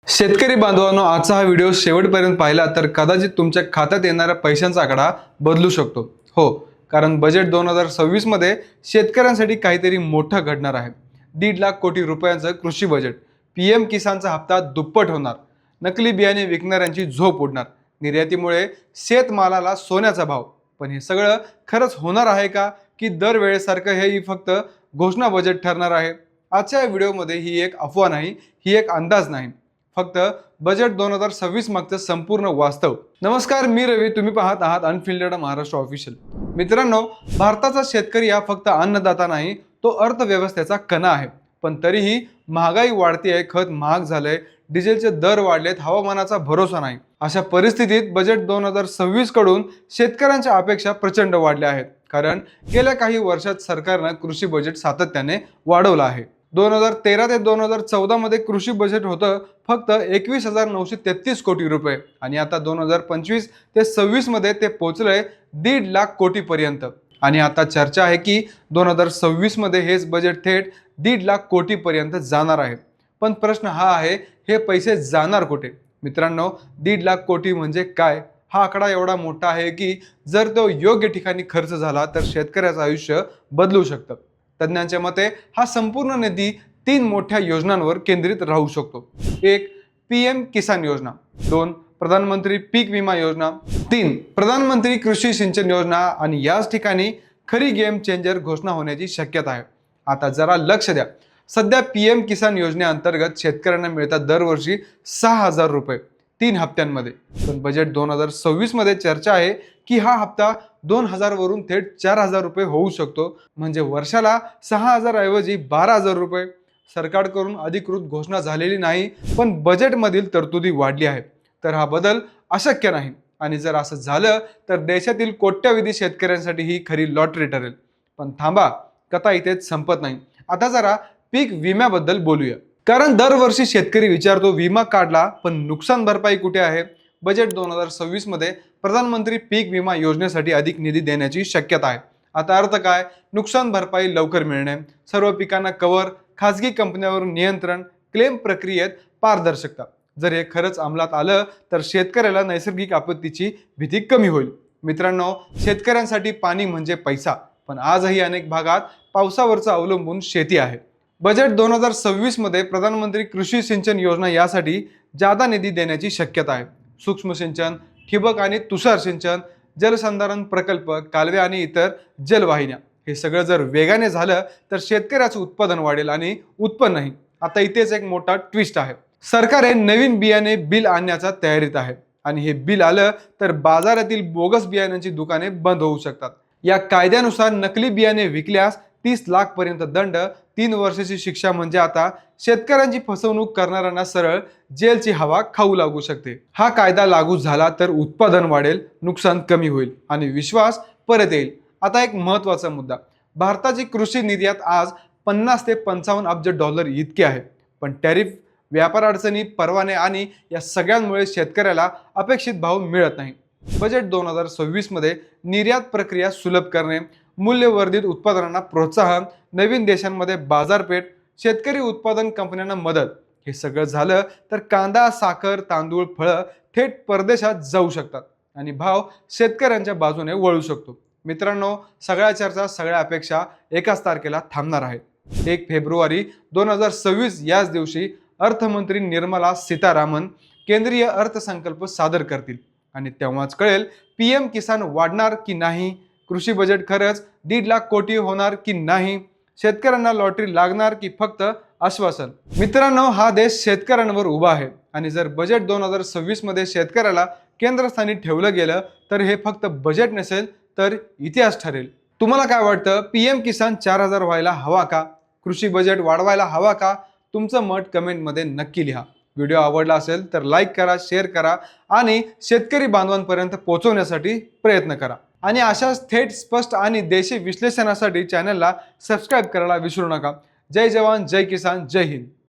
शेतकरी बांधवांनो, आजचा हा व्हिडिओ शेवटपर्यंत पाहिला तर कदाचित तुमच्या खात्यात येणाऱ्या पैशांचा आकडा बदलू शकतो. हो, कारण बजेट 2026 मध्ये शेतकऱ्यांसाठी काहीतरी मोठं घडणार आहे. 1.5 लाख कोटी रुपयांचं कृषी बजेट, पीएम किसानचा हप्ता दुप्पट होणार, नकली बियाणे विकणाऱ्यांची झोप उडणार, निर्यातीमुळे शेतमालाला सोन्याचा भाव. पण हे सगळं खरंच होणार आहे का, की दरवेळेसारखं हेही फक्त घोषणा बजेट ठरणार आहे? आजच्या व्हिडिओमध्ये ही एक अफवा नाही, ही एक अंदाज नाही, फक्त बजेट 2026 मागचं संपूर्ण वास्तव. नमस्कार, मी रवी, तुम्ही पाहत आहात अनफिल्टर्ड महाराष्ट्र ऑफिशियल. मित्रांनो, भारताचा शेतकरी हा फक्त अन्नदाता नाही, तो अर्थव्यवस्थेचा कणा आहे. पण तरीही महागाई वाढती आहे, खत महाग झालंय, डिझेलचे दर वाढलेत, हवामानाचा भरोसा नाही. अशा परिस्थितीत बजेट 2026 कडून शेतकऱ्यांच्या अपेक्षा प्रचंड वाढल्या आहेत. कारण गेल्या काही वर्षात सरकारनं कृषी बजेट सातत्याने वाढवलं आहे. 2013 ते 2014 मध्ये कृषी बजेट होतं फक्त 21,933 कोटी रुपये आणि आता 2025 ते 26 मध्ये ते पोहोचलंय 1.5 लाख कोटी पर्यंत. आणि आता चर्चा आहे की 2026 मध्ये हेच बजेट थेट 1.5 लाख कोटी पर्यंत जाणार आहे. पण प्रश्न हा आहे, हे पैसे जाणार कुठे? मित्रांनो, 1.5 लाख कोटी म्हणजे काय? हा आकडा एवढा मोठा आहे की जर तो योग्य ठिकाणी खर्च झाला तर शेतकऱ्याचं आयुष्य बदलू शकतं. तज्ञांच्या मते हा संपूर्ण निधी 3 मोठ्या योजनांवर केंद्रित राहू शकतो. 1. पीएम किसान योजना. 2. प्रधानमंत्री पीक विमा योजना. 3. प्रधानमंत्री कृषी सिंचन योजना. आणि याच ठिकाणी खरी गेम चेंजर घोषणा होण्याची शक्यता आहे. आता जरा लक्ष द्या. सध्या पीएम किसान योजनेअंतर्गत शेतकऱ्यांना मिळतात दरवर्षी 6,000 रुपये 3 हप्त्यांमध्ये. पण बजेट 2026 मध्ये चर्चा आहे की हा हप्ता 2,000 वरून थेट 4,000 रुपये होऊ शकतो. म्हणजे वर्षाला 6,000 ऐवजी 12,000 रुपये. सरकारकडून अधिकृत घोषणा झालेली नाही, पण बजेटमधील तरतुदी वाढली आहे. तर हा बदल अशक्य नाही. आणि जर असं झालं तर देशातील कोट्यवधी शेतकऱ्यांसाठी ही खरी लॉटरी ठरेल. पण थांबा, कथा इथेच संपत नाही. आता जरा पीक विम्याबद्दल बोलूया. कारण दरवर्षी शेतकरी विचारतो, विमा काढला पण नुकसान भरपाई कुठे आहे? बजेट 2026 मध्ये प्रधानमंत्री पीक विमा योजनेसाठी अधिक निधी देण्याची शक्यता आहे. आता अर्थ काय? नुकसान भरपाई लवकर मिळणे, सर्व पिकांना कव्हर, खासगी कंपन्यांवर नियंत्रण, क्लेम प्रक्रियेत पारदर्शकता. जर हे खरंच अंमलात आलं तर शेतकऱ्याला नैसर्गिक आपत्तीची भीती कमी होईल. मित्रांनो, शेतकऱ्यांसाठी पाणी म्हणजे पैसा, पण आजही अनेक भागात पावसावरचं अवलंबून शेती आहे. बजेट 2026 मध्ये प्रधानमंत्री कृषी सिंचन योजना यासाठी जादा निधी देण्याची शक्यता आहे. सूक्ष्म सिंचन, ठिबक आणि तुषार सिंचन, जलसंधारण प्रकल्प, कालवे आणि इतर जलवाहिन्या, हे सगळं जर वेगाने झालं तर शेतकऱ्याचं उत्पादन वाढेल आणि उत्पन्नही. आता इथेच एक मोठा ट्विस्ट आहे. सरकार हे नवीन बियाणे बिल आणण्याच्या तयारीत आहे आणि हे बिल आलं तर बाजारातील बोगस बियाण्यांची दुकाने बंद होऊ शकतात. या कायद्यानुसार नकली बियाणे विकल्यास 30 लाख पर्यंत दंड, 3 वर्षाची शिक्षा. म्हणजे आता शेतकऱ्यांची फसवणूक करणाऱ्यांना सरळ जेलची हवा खाऊ लागू शकते. हा कायदा लागू झाला तर उत्पादन वाढेल, नुकसान कमी होईल आणि विश्वास परत येईल. आता एक महत्त्वाचा मुद्दा. भारताची कृषी निर्यात आज 50 ते 55 अब्ज डॉलर इतके आहे. पण टॅरिफ, व्यापार अडचणी, परवाने आणि या सगळ्यांमुळे शेतकऱ्याला अपेक्षित भाव मिळत नाही. बजेट 2026 मध्ये निर्यात प्रक्रिया सुलभ करणे, मूल्यवर्धित उत्पादनांना प्रोत्साहन, नवीन देशांमध्ये बाजारपेठ, शेतकरी उत्पादन कंपन्यांना मदत, हे सगळं झालं तर कांदा, साखर, तांदूळ, फळं थेट परदेशात जाऊ शकतात आणि भाव शेतकऱ्यांच्या बाजूने वळू शकतो. मित्रांनो, सगळ्या चर्चा, सगळ्या अपेक्षा एकाच तारखेला थांबणार आहेत. 1 फेब्रुवारी 2026 याच दिवशी अर्थमंत्री निर्मला सीतारामन केंद्रीय अर्थसंकल्प सादर करतील आणि तेव्हाच कळेल पीएम किसान वाढणार की नाही, कृषी बजेट खरंच 1.5 लाख कोटी होणार की नाही, शेतकऱ्यांना लॉटरी लागणार की फक्त आश्वासन. मित्रांनो, हा देश शेतकऱ्यांवर उभा आहे आणि जर बजेट 2026 मध्ये शेतकऱ्याला केंद्रस्थानी ठेवलं गेलं तर हे फक्त बजेट नसेल तर इतिहास ठरेल. तुम्हाला काय वाटतं? पीएम किसान 4,000 व्हायला हवा का? कृषी बजेट वाढवायला हवा का? तुमचं मत कमेंटमध्ये नक्की लिहा. व्हिडिओ आवडला असेल तर लाईक करा, शेअर करा आणि शेतकरी बांधवांपर्यंत पोहोचवण्यासाठी प्रयत्न करा. आणि अशाच थेट, स्पष्ट आणि देशी विश्लेषणासाठी चॅनलला सबस्क्राईब करायला विसरू नका. जय जवान, जय किसान, जय हिंद.